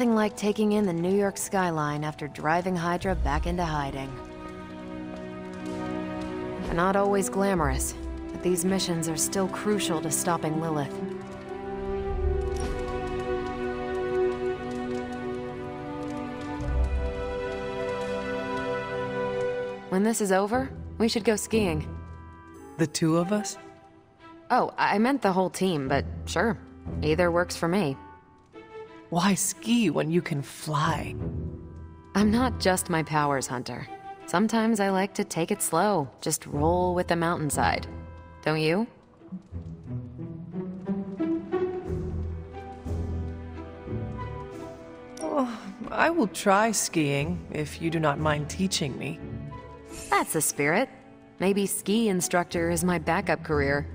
Nothing like taking in the New York skyline after driving Hydra back into hiding. They're not always glamorous, but these missions are still crucial to stopping Lilith. When this is over, we should go skiing. The two of us? Oh, I meant the whole team, but sure. Either works for me. Why ski when you can fly? I'm not just my powers hunter. Sometimes I like to take it slow, just roll with the mountainside. Don't you? Oh, I will try skiing, if you do not mind teaching me. That's the spirit. Maybe ski instructor is my backup career.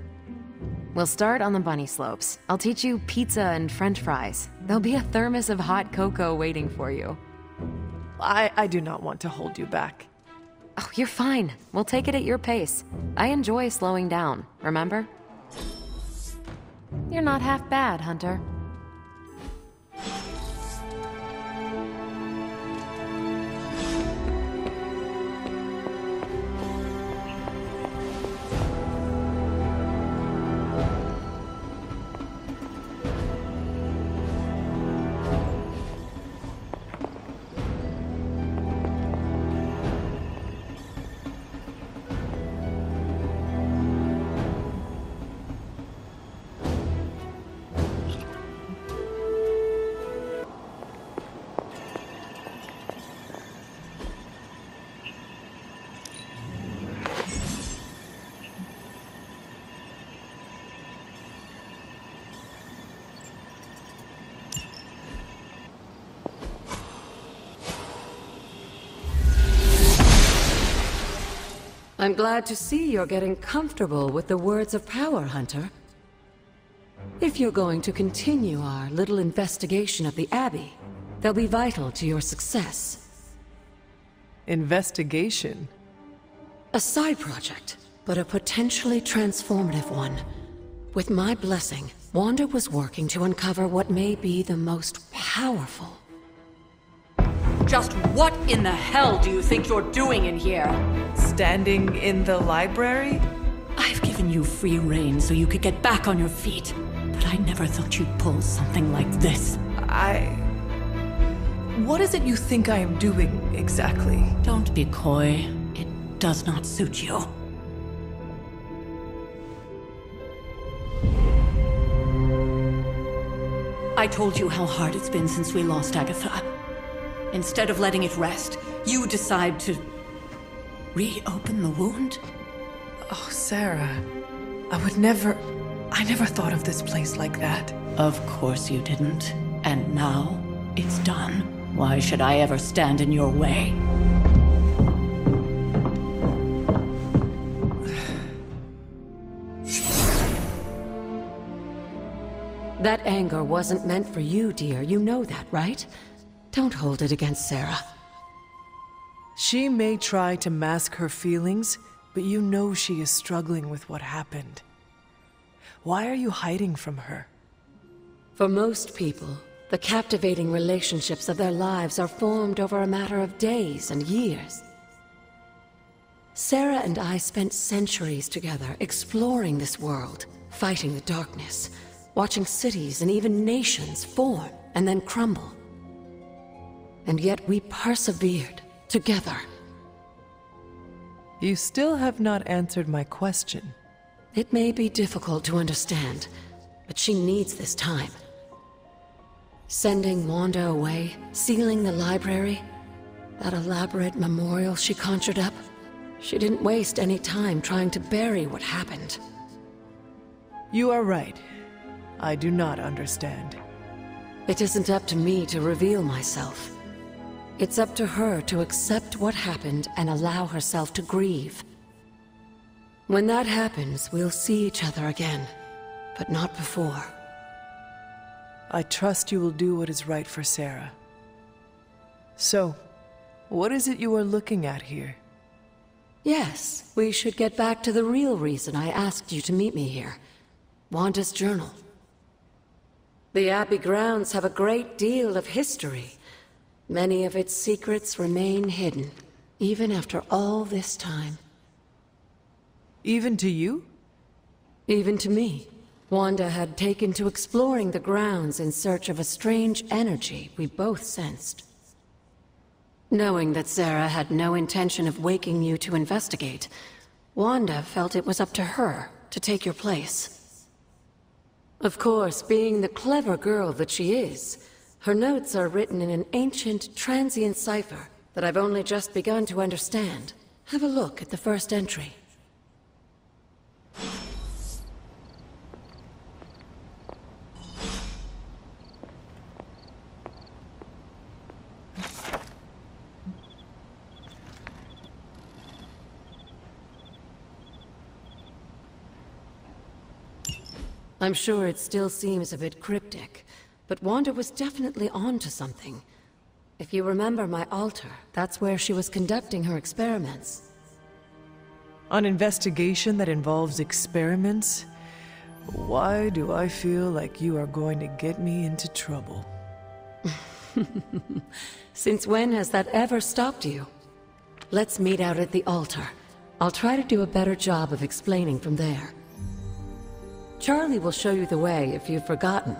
We'll start on the bunny slopes. I'll teach you pizza and french fries. There'll be a thermos of hot cocoa waiting for you. I do not want to hold you back. Oh, you're fine. We'll take it at your pace. I enjoy slowing down, remember? You're not half bad, Hunter. I'm glad to see you're getting comfortable with the words of power, Hunter. If you're going to continue our little investigation of the Abbey, they'll be vital to your success. Investigation? A side project, but a potentially transformative one. With my blessing, Wanda was working to uncover what may be the most powerful. Just what in the hell do you think you're doing in here? Standing in the library? I've given you free rein so you could get back on your feet. But I never thought you'd pull something like this. What is it you think I am doing, exactly? Don't be coy. It does not suit you. I told you how hard it's been since we lost Agatha. Instead of letting it rest, you decide to reopen the wound? Oh, Sarah. I never thought of this place like that. Of course you didn't. And now, it's done. Why should I ever stand in your way? That anger wasn't meant for you, dear. You know that, right? Don't hold it against Sarah. She may try to mask her feelings, but you know she is struggling with what happened. Why are you hiding from her? For most people, the captivating relationships of their lives are formed over a matter of days and years. Sarah and I spent centuries together exploring this world, fighting the darkness, watching cities and even nations form and then crumble. And yet we persevered, together. You still have not answered my question. It may be difficult to understand, but she needs this time. Sending Wanda away, sealing the library, that elaborate memorial she conjured up, she didn't waste any time trying to bury what happened. You are right. I do not understand. It isn't up to me to reveal myself. It's up to her to accept what happened and allow herself to grieve. When that happens, we'll see each other again, but not before. I trust you will do what is right for Sarah. So, what is it you are looking at here? Yes, we should get back to the real reason I asked you to meet me here. Wanda's journal. The Abbey grounds have a great deal of history. Many of its secrets remain hidden, even after all this time. Even to you? Even to me. Wanda had taken to exploring the grounds in search of a strange energy we both sensed. Knowing that Sarah had no intention of waking you to investigate, Wanda felt it was up to her to take your place. Of course, being the clever girl that she is, her notes are written in an ancient, transient cipher that I've only just begun to understand. Have a look at the first entry. I'm sure it still seems a bit cryptic, but Wanda was definitely onto something. If you remember my altar, that's where she was conducting her experiments. An investigation that involves experiments? Why do I feel like you are going to get me into trouble? Since when has that ever stopped you? Let's meet out at the altar. I'll try to do a better job of explaining from there. Charlie will show you the way if you've forgotten.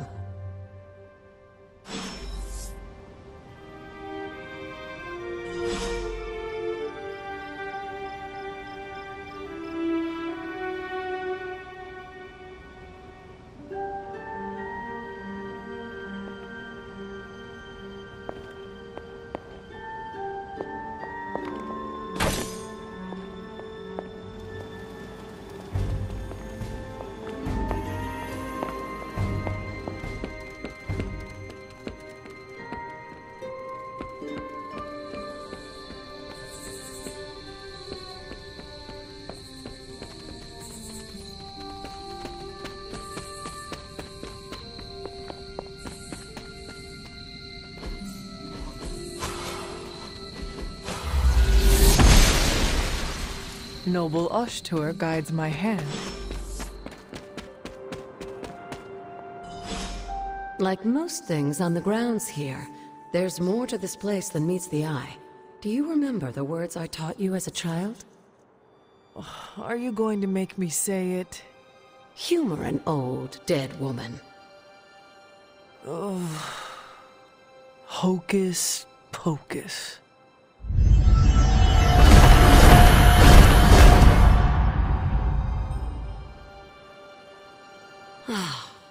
Noble Ashtur guides my hand. Like most things on the grounds here, there's more to this place than meets the eye. Do you remember the words I taught you as a child? Are you going to make me say it? Humor an old, dead woman. Hocus pocus.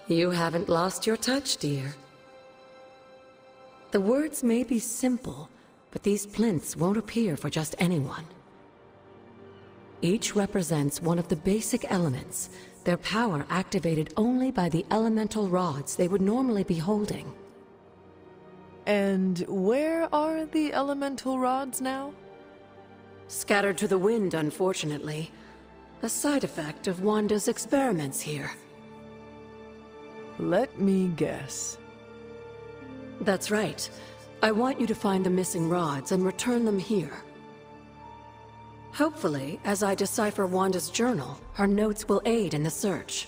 You haven't lost your touch, dear. The words may be simple, but these plinths won't appear for just anyone. Each represents one of the basic elements, their power activated only by the elemental rods they would normally be holding. And where are the elemental rods now? Scattered to the wind, unfortunately. A side effect of Wanda's experiments here. Let me guess. That's right. I want you to find the missing rods and return them here. Hopefully, as I decipher Wanda's journal, her notes will aid in the search.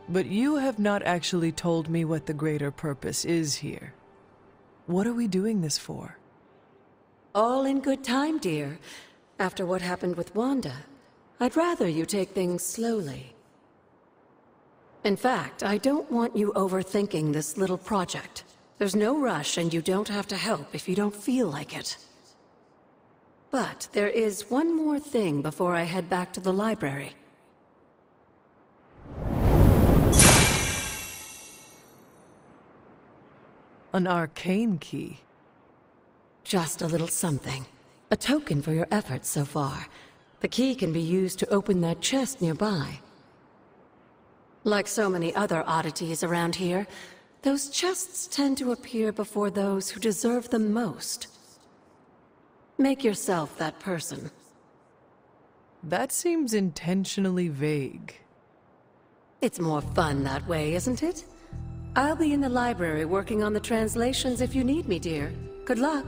But you have not actually told me what the greater purpose is here. What are we doing this for? All in good time, dear. After what happened with Wanda, I'd rather you take things slowly. In fact, I don't want you overthinking this little project. There's no rush, and you don't have to help if you don't feel like it. But there is one more thing before I head back to the library. An arcane key. Just a little something. A token for your efforts so far. The key can be used to open that chest nearby. Like so many other oddities around here, those chests tend to appear before those who deserve them most. Make yourself that person. That seems intentionally vague. It's more fun that way, isn't it? I'll be in the library working on the translations if you need me, dear. Good luck.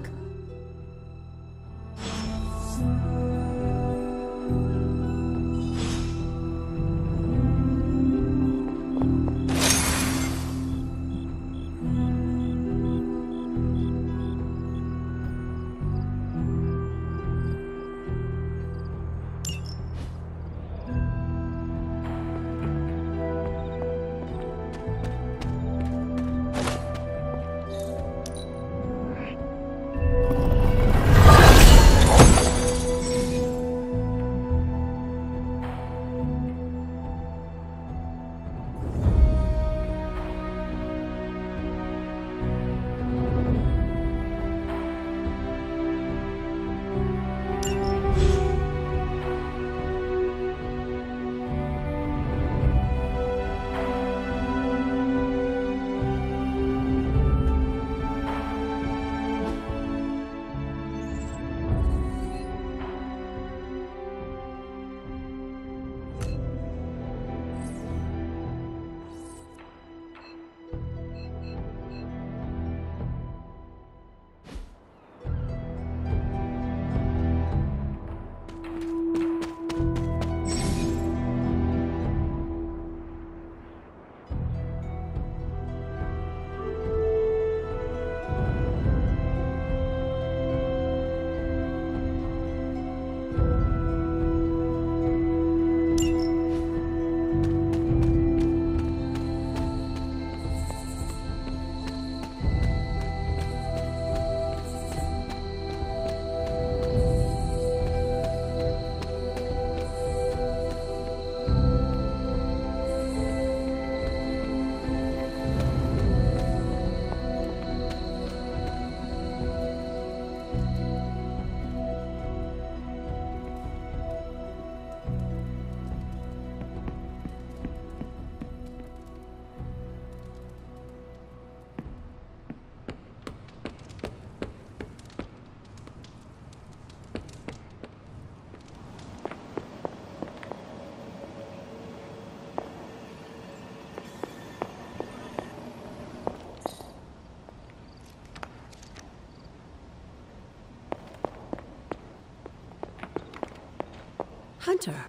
Hunter.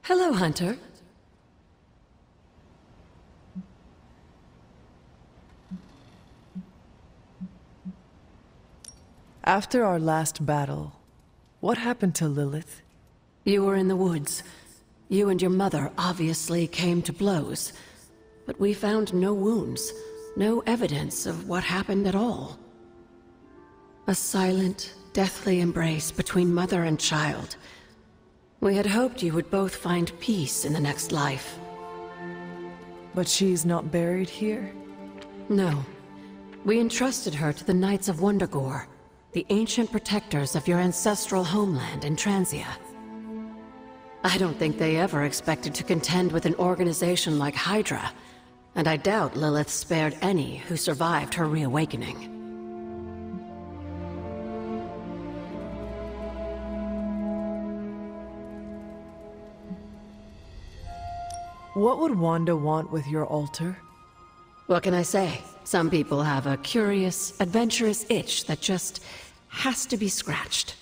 Hello, Hunter. After our last battle, what happened to Lilith? You were in the woods. You and your mother obviously came to blows. But we found no wounds, no evidence of what happened at all. A silent, deathly embrace between mother and child. We had hoped you would both find peace in the next life. But she's not buried here? No. We entrusted her to the Knights of Wondergore, the ancient protectors of your ancestral homeland in Transia. I don't think they ever expected to contend with an organization like Hydra, and I doubt Lilith spared any who survived her reawakening. What would Wanda want with your altar? What can I say? Some people have a curious, adventurous itch that just has to be scratched.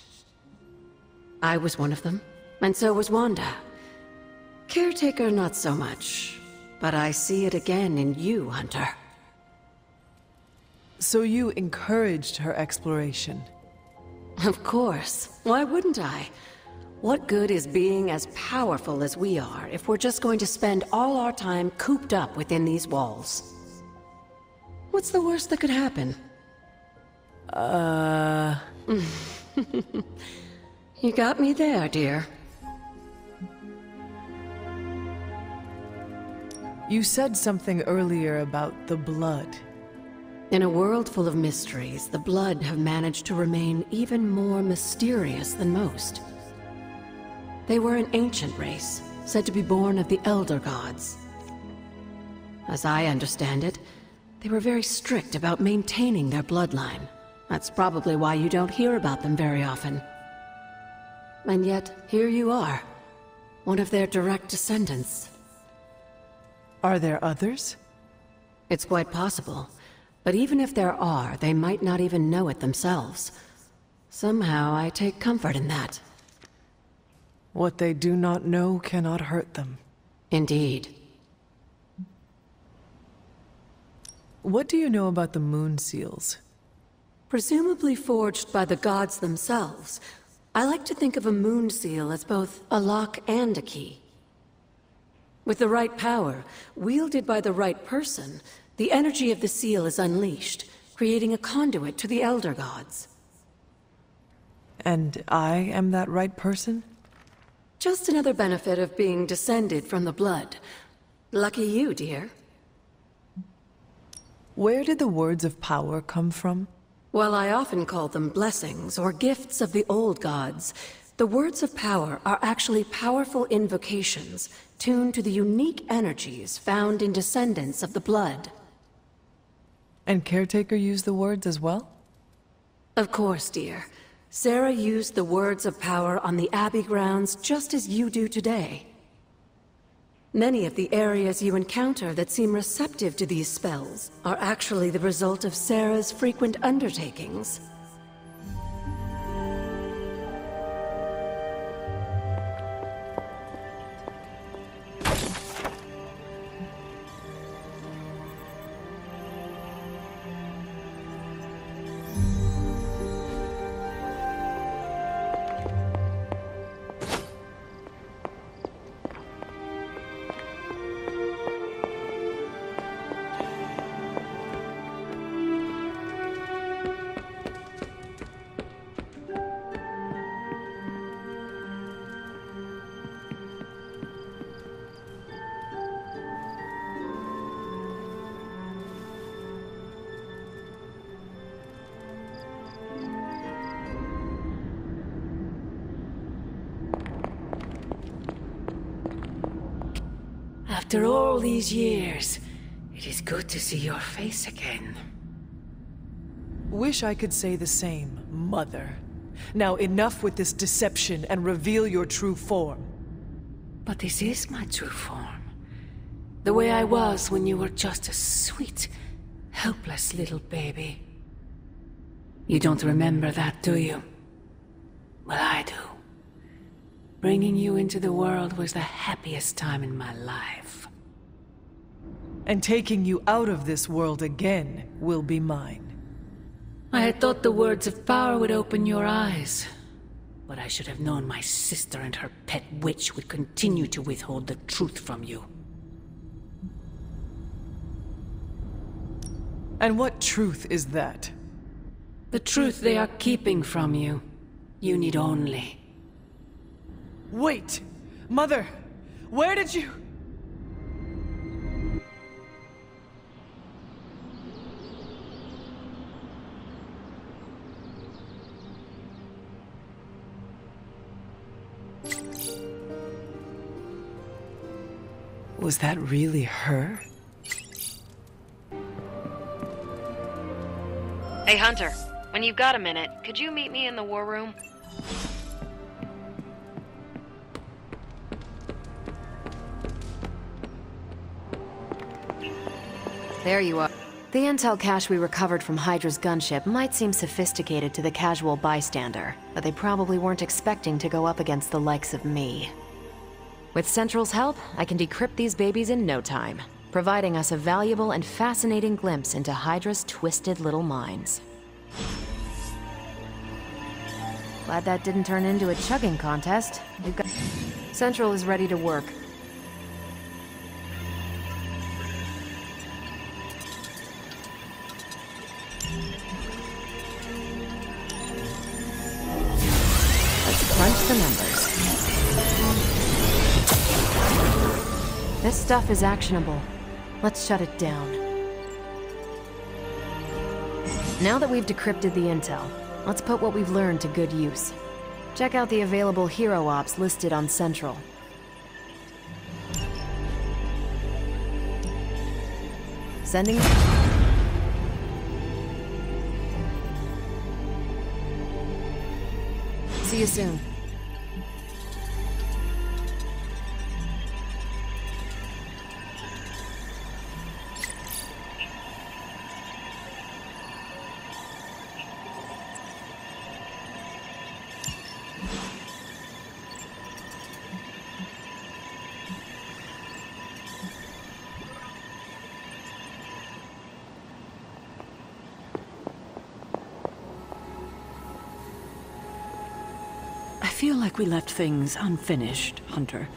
I was one of them, and so was Wanda. Caretaker, not so much, but I see it again in you, Hunter. So you encouraged her exploration? Of course. Why wouldn't I? What good is being as powerful as we are if we're just going to spend all our time cooped up within these walls? What's the worst that could happen? You got me there, dear. You said something earlier about the blood. In a world full of mysteries, the blood have managed to remain even more mysterious than most. They were an ancient race, said to be born of the Elder Gods. As I understand it, they were very strict about maintaining their bloodline. That's probably why you don't hear about them very often. And yet, here you are, one of their direct descendants. Are there others? It's quite possible. But even if there are, they might not even know it themselves. Somehow, I take comfort in that. What they do not know cannot hurt them. Indeed. What do you know about the moon seals? Presumably forged by the gods themselves, I like to think of a moon seal as both a lock and a key. With the right power, wielded by the right person, the energy of the seal is unleashed, creating a conduit to the Elder Gods. And I am that right person? Just another benefit of being descended from the blood. Lucky you, dear. Where did the words of power come from? While I often call them blessings or gifts of the old gods, the words of power are actually powerful invocations tuned to the unique energies found in descendants of the blood. And Caretaker used the words as well? Of course, dear. Sarah used the words of power on the Abbey grounds just as you do today. Many of the areas you encounter that seem receptive to these spells are actually the result of Sarah's frequent undertakings. After all these years, it is good to see your face again. Wish I could say the same, Mother. Now enough with this deception and reveal your true form. But this is my true form. The way I was when you were just a sweet, helpless little baby. You don't remember that, do you? Well, I do. Bringing you into the world was the happiest time in my life. And taking you out of this world again will be mine. I had thought the words of power would open your eyes. But I should have known my sister and her pet witch would continue to withhold the truth from you. And what truth is that? The truth they are keeping from you. You need only. Wait! Mother! Where did you... Was that really her? Hey, Hunter. When you've got a minute, could you meet me in the war room? There you are. The intel cache we recovered from Hydra's gunship might seem sophisticated to the casual bystander, but they probably weren't expecting to go up against the likes of me. With Central's help, I can decrypt these babies in no time, providing us a valuable and fascinating glimpse into Hydra's twisted little minds. Glad that didn't turn into a chugging contest. We've got... Central is ready to work. Let's crunch the numbers. This stuff is actionable. Let's shut it down. Now that we've decrypted the intel, let's put what we've learned to good use. Check out the available hero ops listed on Central. Sending... See you soon. I feel like we left things unfinished, Hunter.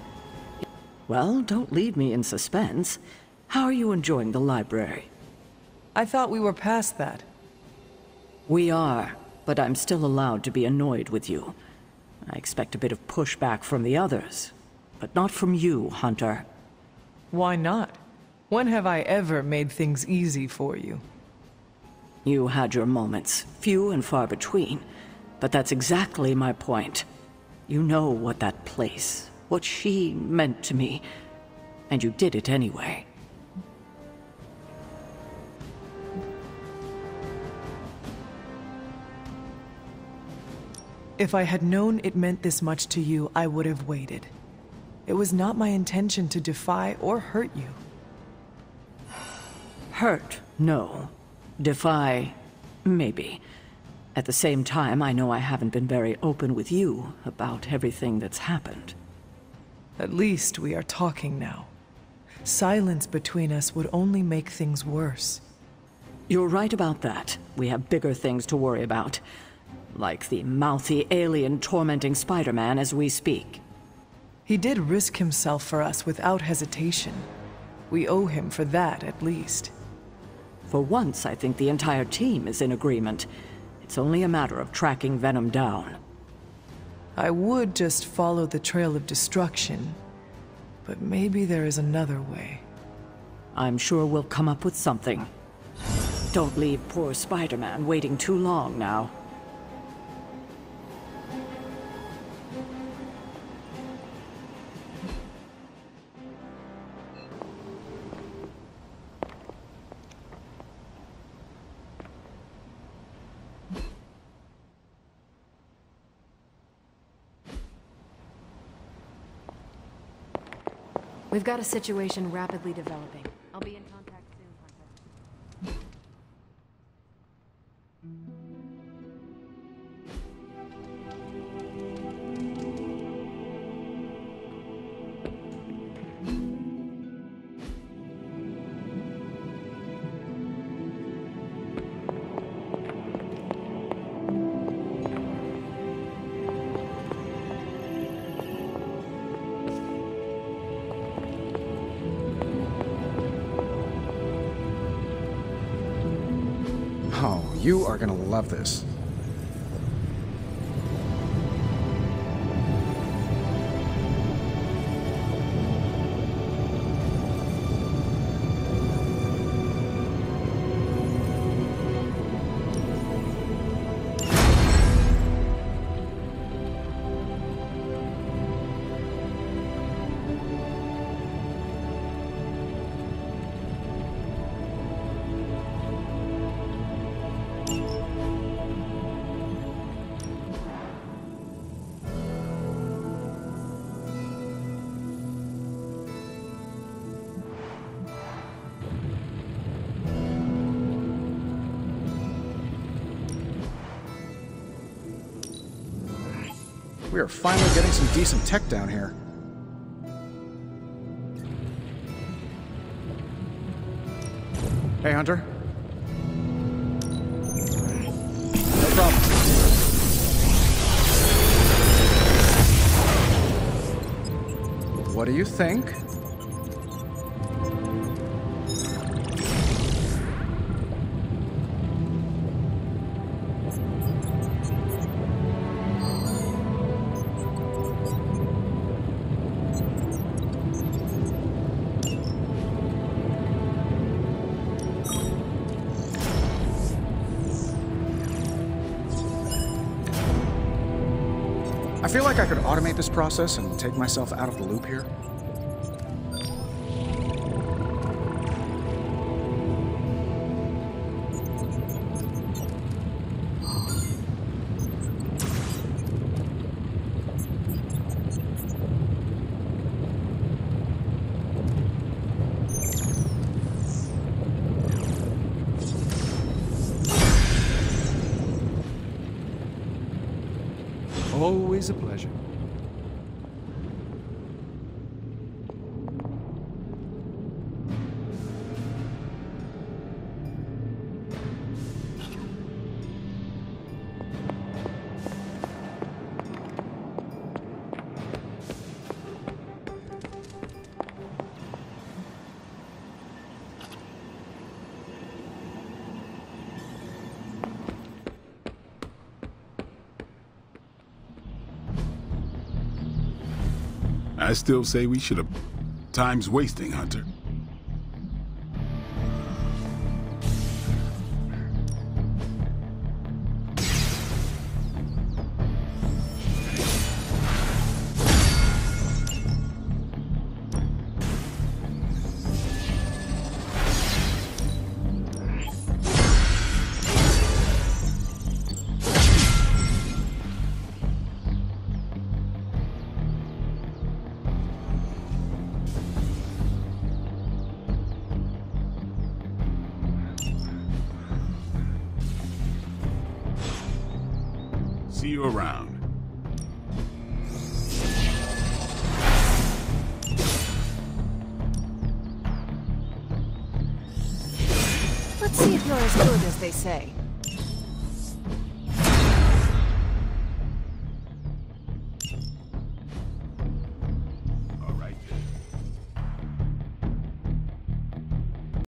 Well, don't leave me in suspense. How are you enjoying the library? I thought we were past that. We are, but I'm still allowed to be annoyed with you. I expect a bit of pushback from the others, but not from you, Hunter. Why not? When have I ever made things easy for you? You had your moments, few and far between, but that's exactly my point. You know what that place, what she meant to me, and you did it anyway. If I had known it meant this much to you, I would have waited. It was not my intention to defy or hurt you. Hurt, no. Defy, maybe. At the same time, I know I haven't been very open with you about everything that's happened. At least we are talking now. Silence between us would only make things worse. You're right about that. We have bigger things to worry about. Like the mouthy alien tormenting Spider-Man as we speak. He did risk himself for us without hesitation. We owe him for that, at least. For once, I think the entire team is in agreement. It's only a matter of tracking Venom down. I would just follow the trail of destruction, but maybe there is another way. I'm sure we'll come up with something. Don't leave poor Spider-Man waiting too long now. We've got a situation rapidly developing. I'll be in contact soon, Hunter. You are gonna love this. We are finally getting some decent tech down here. Hey, Hunter. No problem. What do you think? I feel like I could automate this process and take myself out of the loop here. Always a pleasure. I still say we should have... Time's wasting, Hunter. See you around. Let's see if you're as good as they say.